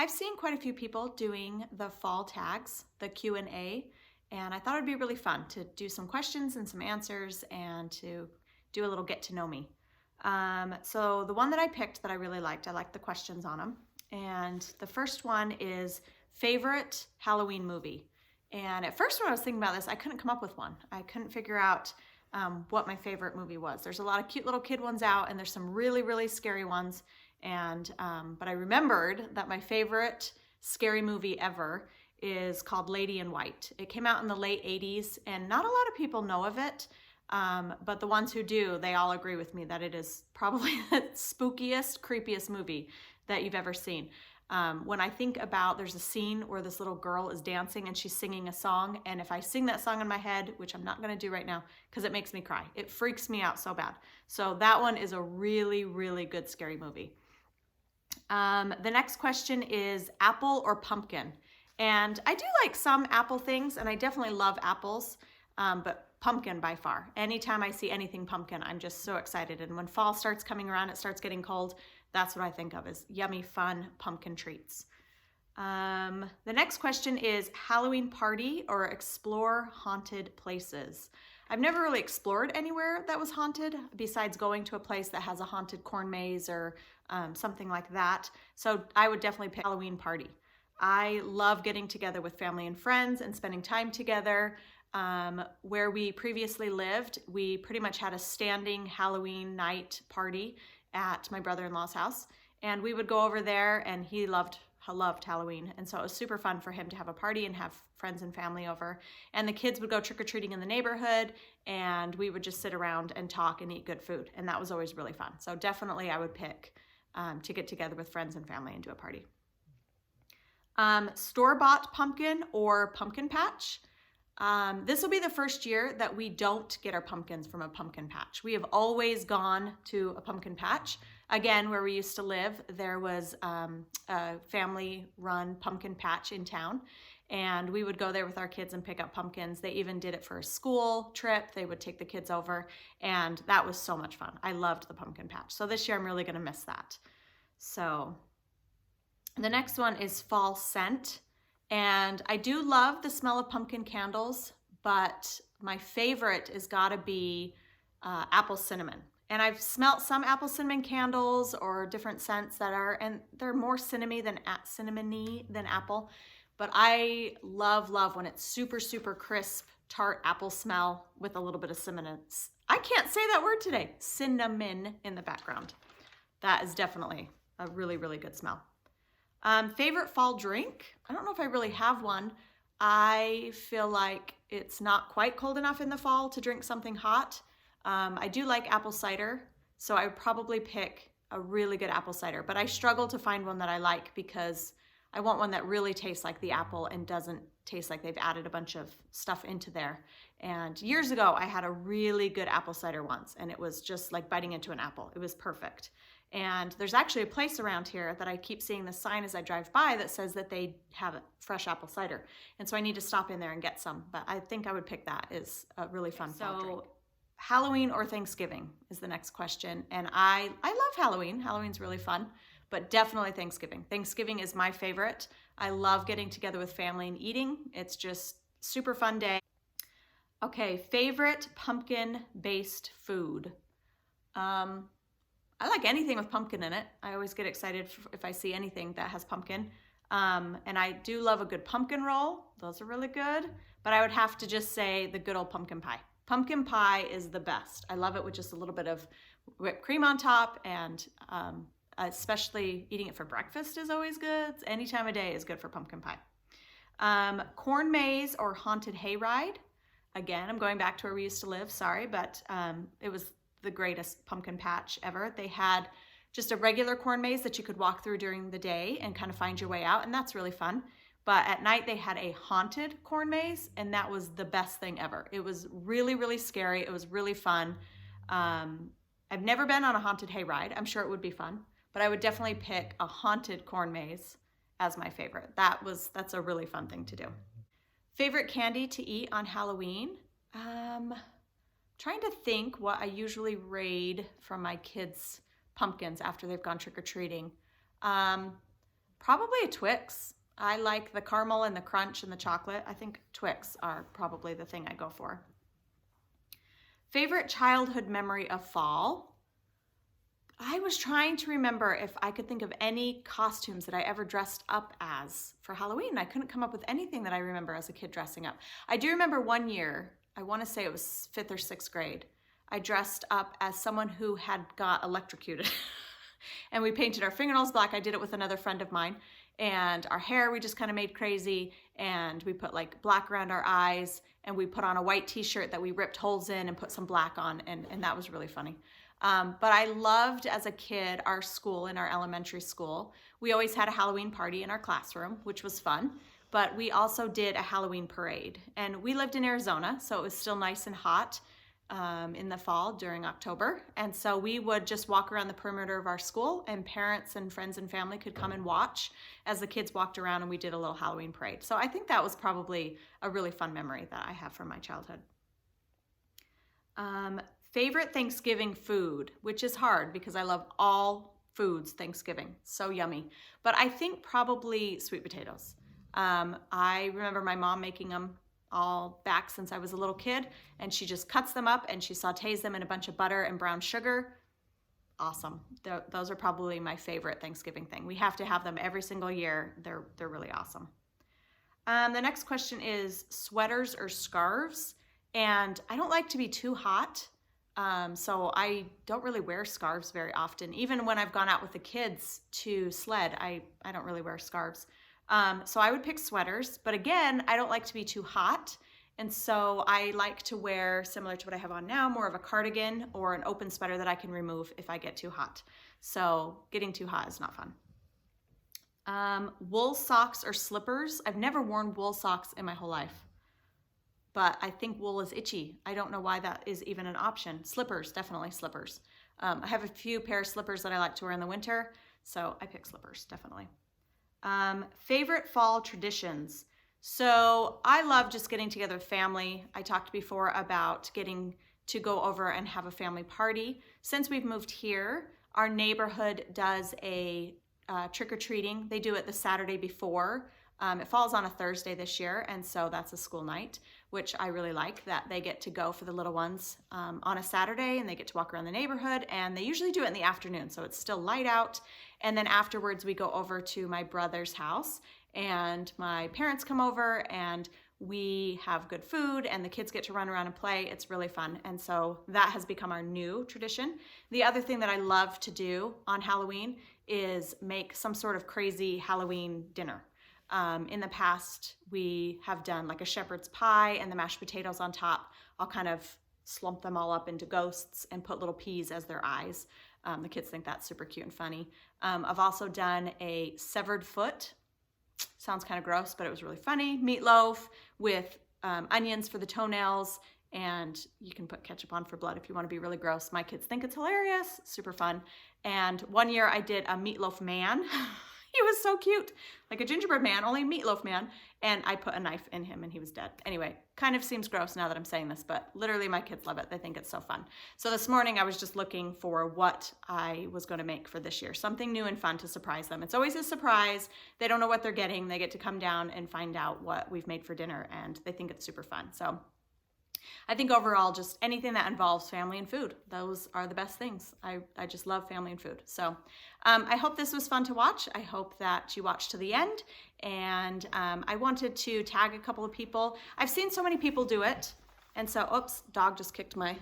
I've seen quite a few people doing the fall tags, the Q&A, and I thought it'd be really fun to do some questions and some answers and to do a little get to know me. So the one that I picked that I really liked, I liked the questions on them. And the first one is favorite Halloween movie. And at first when I was thinking about this, I couldn't come up with one. I couldn't figure out what my favorite movie was. There's a lot of cute little kid ones out, and there's some really, really scary ones. And but I remembered that my favorite scary movie ever is called Lady in White. It came out in the late 80s, and not a lot of people know of it. But the ones who do, they all agree with me that it is probably the spookiest, creepiest movie that you've ever seen. When I think about, there's a scene where this little girl is dancing and she's singing a song, and if I sing that song in my head, which I'm not going to do right now because it makes me cry, it freaks me out so bad. So that one is a really, really good scary movie. The next question is apple or pumpkin. And I do like some apple things, and I definitely love apples, but pumpkin by far. Anytime I see anything pumpkin, I'm just so excited. And when fall starts coming around, it starts getting cold, that's what I think of as yummy, fun pumpkin treats. The next question is Halloween party or explore haunted places. I've never really explored anywhere that was haunted besides going to a place that has a haunted corn maze or something like that. So I would definitely pick Halloween party. I love getting together with family and friends and spending time together. Where we previously lived, we pretty much had a standing Halloween night party at my brother-in-law's house, and we would go over there, and he loved Halloween, and so it was super fun for him to have a party and have friends and family over, and the kids would go trick-or-treating in the neighborhood, and we would just sit around and talk and eat good food, and that was always really fun. So definitely I would pick to get together with friends and family and do a party. Store-bought pumpkin or pumpkin patch. This will be the first year that we don't get our pumpkins from a pumpkin patch. We have always gone to a pumpkin patch. Again, where we used to live, there was a family-run pumpkin patch in town, and we would go there with our kids and pick up pumpkins. They even did it for a school trip. They would take the kids over, and that was so much fun. I loved the pumpkin patch. So this year I'm really going to miss that. So the next one is fall scent. And I do love the smell of pumpkin candles, but my favorite is gotta be apple cinnamon. And I've smelt some apple cinnamon candles or different scents that are, and they're more cinnamony than apple. But I love when it's super, super crisp, tart apple smell with a little bit of cinnamon. I can't say that word today. Cinnamon in the background. That is definitely a really, really good smell. Favorite fall drink? I don't know if I really have one. I feel like it's not quite cold enough in the fall to drink something hot. I do like apple cider, so I would probably pick a really good apple cider, but I struggle to find one that I like because I want one that really tastes like the apple and doesn't taste like they've added a bunch of stuff into there. And years ago, I had a really good apple cider once, and it was just like biting into an apple. It was perfect. And there's actually a place around here that I keep seeing the sign as I drive by that says that they have fresh apple cider. And so I need to stop in there and get some, but I think I would pick that as a really fun fall drink. Halloween or Thanksgiving is the next question. And I love Halloween. Halloween's really fun, but definitely Thanksgiving. Thanksgiving is my favorite. I love getting together with family and eating. It's just super fun day. Okay, favorite pumpkin-based food. I like anything with pumpkin in it. I always get excited if I see anything that has pumpkin. And I do love a good pumpkin roll. Those are really good. But I would have to just say the good old pumpkin pie. Pumpkin pie is the best. I love it with just a little bit of whipped cream on top, and especially eating it for breakfast is always good. Any time of day is good for pumpkin pie. Corn maze or haunted hayride. Again, I'm going back to where we used to live, sorry, but it was the greatest pumpkin patch ever. They had just a regular corn maze that you could walk through during the day and kind of find your way out, and that's really fun. But at night they had a haunted corn maze, and that was the best thing ever. It was really, really scary. It was really fun. I've never been on a haunted hayride. I'm sure it would be fun, but I would definitely pick a haunted corn maze as my favorite. That's a really fun thing to do. Favorite candy to eat on Halloween? Trying to think what I usually raid from my kids' pumpkins after they've gone trick-or-treating. Probably a Twix. I like the caramel and the crunch and the chocolate. I think Twix are probably the thing I go for. Favorite childhood memory of fall? I was trying to remember if I could think of any costumes that I ever dressed up as for Halloween. I couldn't come up with anything that I remember as a kid dressing up. I do remember one year, I want to say it was 5th or 6th grade, I dressed up as someone who had got electrocuted. And we painted our fingernails black. I did it with another friend of mine. And our hair we just kind of made crazy. And we put like black around our eyes. And we put on a white t-shirt that we ripped holes in and put some black on. And that was really funny. But I loved as a kid our school, in our elementary school. We always had a Halloween party in our classroom, which was fun. But we also did a Halloween parade. And we lived in Arizona, so it was still nice and hot in the fall during October. And so we would just walk around the perimeter of our school, and parents and friends and family could come and watch as the kids walked around, and we did a little Halloween parade. So I think that was probably a really fun memory that I have from my childhood. Favorite Thanksgiving food, which is hard because I love all foods Thanksgiving. So yummy. But I think probably sweet potatoes. I remember my mom making them all back since I was a little kid, and she just cuts them up and she sautés them in a bunch of butter and brown sugar. Awesome. Those are probably my favorite Thanksgiving thing. We have to have them every single year. They're really awesome. The next question is sweaters or scarves. And I don't like to be too hot. So I don't really wear scarves very often. Even when I've gone out with the kids to sled, I don't really wear scarves. So I would pick sweaters, but again, I don't like to be too hot. And so I like to wear, similar to what I have on now, more of a cardigan or an open sweater that I can remove if I get too hot. So getting too hot is not fun. Wool socks or slippers. I've never worn wool socks in my whole life, but I think wool is itchy. I don't know why that is even an option. Slippers, definitely slippers. I have a few pair of slippers that I like to wear in the winter, so I pick slippers, definitely. Favorite fall traditions. So I love just getting together with family. I talked before about getting to go over and have a family party. Since we've moved here, our neighborhood does a trick-or-treating. They do it the Saturday before. It falls on a Thursday this year, and so that's a school night, which I really like, that they get to go for the little ones on a Saturday, and they get to walk around the neighborhood, and they usually do it in the afternoon, so it's still light out. And then afterwards, we go over to my brother's house, and my parents come over, and we have good food, and the kids get to run around and play. It's really fun, and so that has become our new tradition. The other thing that I love to do on Halloween is make some sort of crazy Halloween dinner. In the past, we have done like a shepherd's pie and the mashed potatoes on top. I'll kind of slump them all up into ghosts and put little peas as their eyes. The kids think that's super cute and funny. I've also done a severed foot. Sounds kind of gross, but it was really funny. Meatloaf with onions for the toenails, and you can put ketchup on for blood if you want to be really gross. My kids think it's hilarious, super fun. And one year I did a Meatloaf Man. He was so cute, like a gingerbread man, only Meatloaf Man, and I put a knife in him and he was dead. Anyway, kind of seems gross now that I'm saying this, but literally my kids love it. They think it's so fun. So this morning I was just looking for what I was going to make for this year, something new and fun to surprise them. It's always a surprise. They don't know what they're getting. They get to come down and find out what we've made for dinner, and they think it's super fun. So I think overall, just anything that involves family and food, those are the best things. I just love family and food. So I hope this was fun to watch. I hope that you watched to the end. And I wanted to tag a couple of people. I've seen so many people do it. And so, oops, dog just kicked my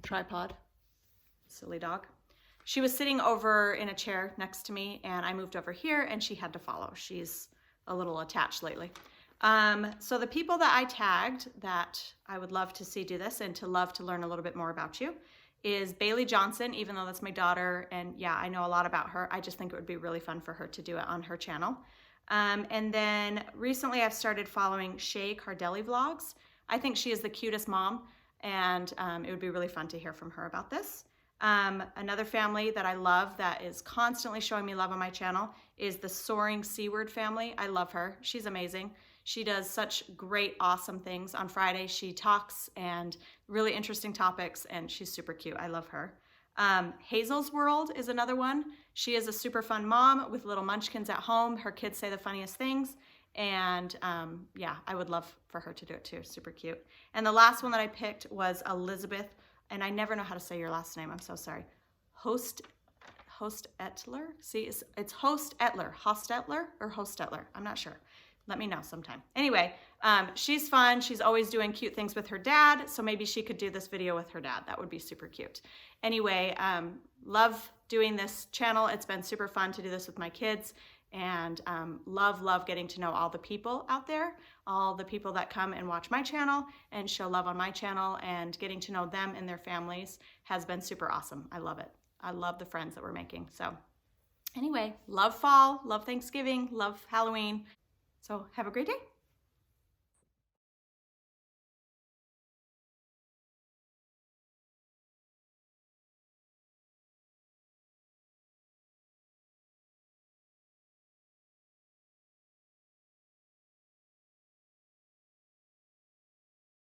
tripod. Silly dog. She was sitting over in a chair next to me, and I moved over here, and she had to follow. She's a little attached lately. So the people that I tagged that I would love to see do this and to love to learn a little bit more about you is Bailey Johnson, even though that's my daughter, and yeah, I know a lot about her. I just think it would be really fun for her to do it on her channel. And then recently I've started following Shay Cardelli Vlogs. I think she is the cutest mom, and it would be really fun to hear from her about this. Another family that I love that is constantly showing me love on my channel is the Soaring Seaward family. I love her. She's amazing. She does such great, awesome things. On Friday, she talks and really interesting topics, and she's super cute. I love her. Hazel's World is another one. She is a super fun mom with little munchkins at home. Her kids say the funniest things. And yeah, I would love for her to do it too. Super cute. And the last one that I picked was Elizabeth. And I never know how to say your last name. I'm so sorry. Hostetler? See, it's Hostetler. Hostetler or Hostetler? I'm not sure. Let me know sometime. Anyway, she's fun. She's always doing cute things with her dad. So maybe she could do this video with her dad. That would be super cute. Anyway, love doing this channel. It's been super fun to do this with my kids. And love getting to know all the people out there, all the people that come and watch my channel and show love on my channel, and getting to know them and their families has been super awesome. I love it. I love the friends that we're making. So anyway, love fall, love Thanksgiving, love Halloween. So have a great day.